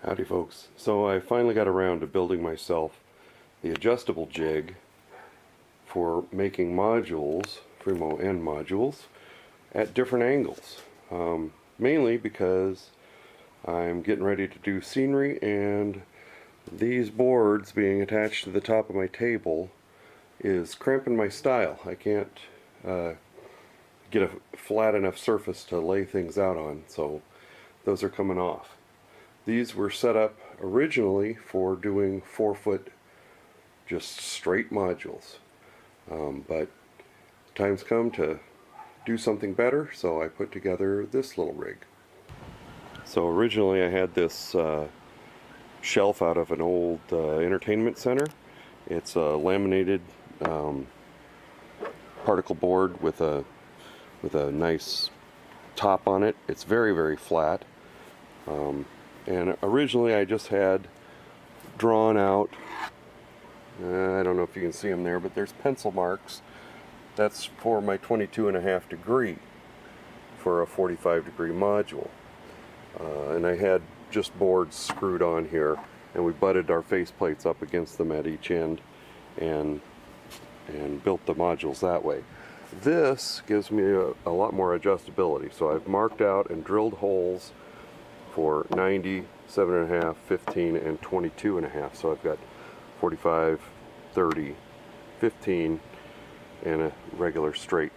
Howdy folks. So I finally got around to building myself the adjustable jig for making modules, FreemoN modules, at different angles. Mainly because I'm getting ready to do scenery, and these boards being attached to the top of my table is cramping my style. I can't get a flat enough surface to lay things out on, so those are coming off. These were set up originally for doing 4-foot just straight modules, but time's come to do something better, so I put together this little rig. So originally I had this shelf out of an old entertainment center. It's a laminated particle board with a nice top on it. It's very flat. And originally I just had drawn out, I don't know if you can see them there, but there's pencil marks. That's for my 22.5 degree for a 45 degree module. And I had just boards screwed on here, and we butted our face plates up against them at each end and built the modules that way. This gives me a lot more adjustability. So I've marked out and drilled holes for 90, 7.5, 15, and 22.5. So I've got 45, 30, 15, and a regular straight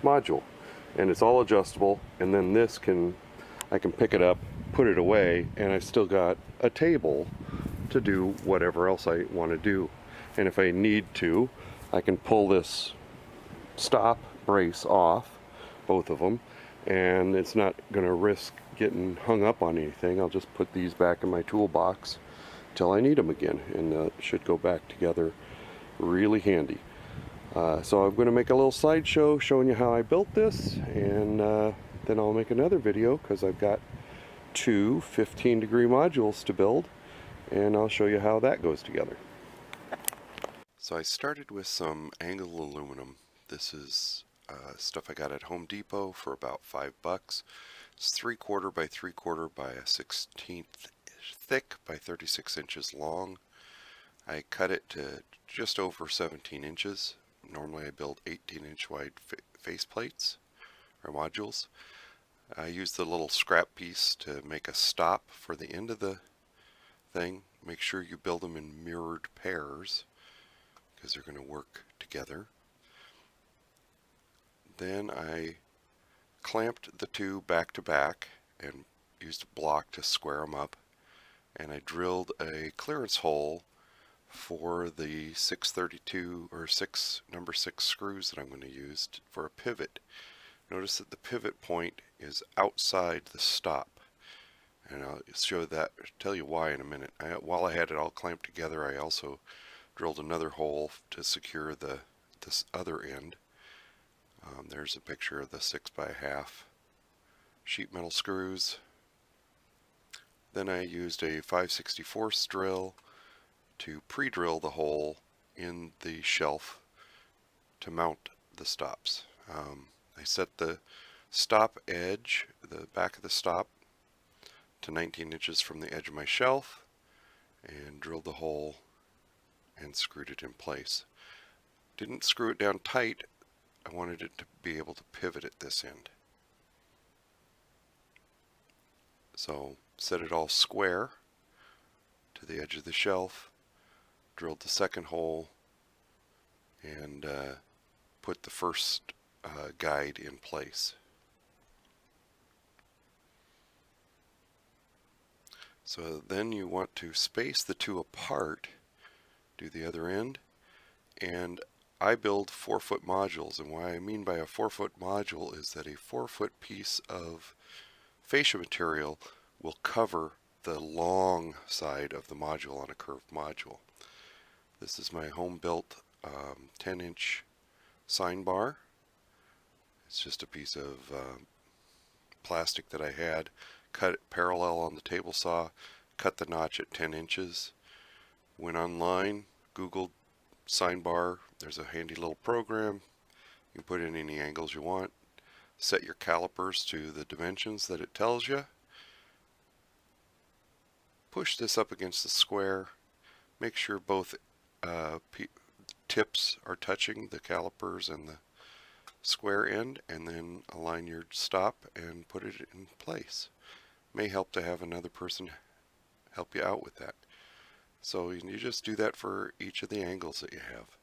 module. And it's all adjustable, and then I can pick it up, put it away, and I've still got a table to do whatever else I want to do. And if I need to, I can pull this stop brace off, both of them, and it's not going to risk getting hung up on anything. I'll just put these back in my toolbox till I need them again, and it should go back together really handy. So I'm going to make a little slideshow showing you how I built this, and then I'll make another video because I've got two 15 degree modules to build, and I'll show you how that goes together. So I started with some angle aluminum. This is stuff I got at Home Depot for about $5. It's 3/4 by 3/4 by a 1/16 thick by 36 inches long. I cut it to just over 17 inches. Normally I build 18-inch wide face plates or modules. I used the little scrap piece to make a stop for the end of the thing. Make sure you build them in mirrored pairs because they're going to work together. Then I clamped the two back to back and used a block to square them up, and I drilled a clearance hole for the 632 or number 6 screws that I'm going to use for a pivot. Notice that the pivot point is outside the stop, and I'll tell you why in a minute. While I had it all clamped together, I also drilled another hole to secure this other end. There's a picture of the 6x1/2 sheet metal screws. Then I used a 5/64 drill to pre-drill the hole in the shelf to mount the stops. I set the stop edge, the back of the stop, to 19 inches from the edge of my shelf, and drilled the hole and screwed it in place. Didn't screw it down tight. I wanted it to be able to pivot at this end. So set it all square to the edge of the shelf, drilled the second hole, and put the first guide in place. So then you want to space the two apart, do the other end, and I build 4-foot modules, and what I mean by a 4-foot module is that a 4-foot piece of fascia material will cover the long side of the module on a curved module. This is my home-built 10-inch sign bar. It's just a piece of plastic that I had, cut it parallel on the table saw, cut the notch at 10 inches. Went online, Googled sign bar. There's a handy little program. You can put in any angles you want. Set your calipers to the dimensions that it tells you. push this up against the square. Make sure both tips are touching, the calipers and the square end, and then align your stop and put it in place. May help to have another person help you out with that. So you just do that for each of the angles that you have.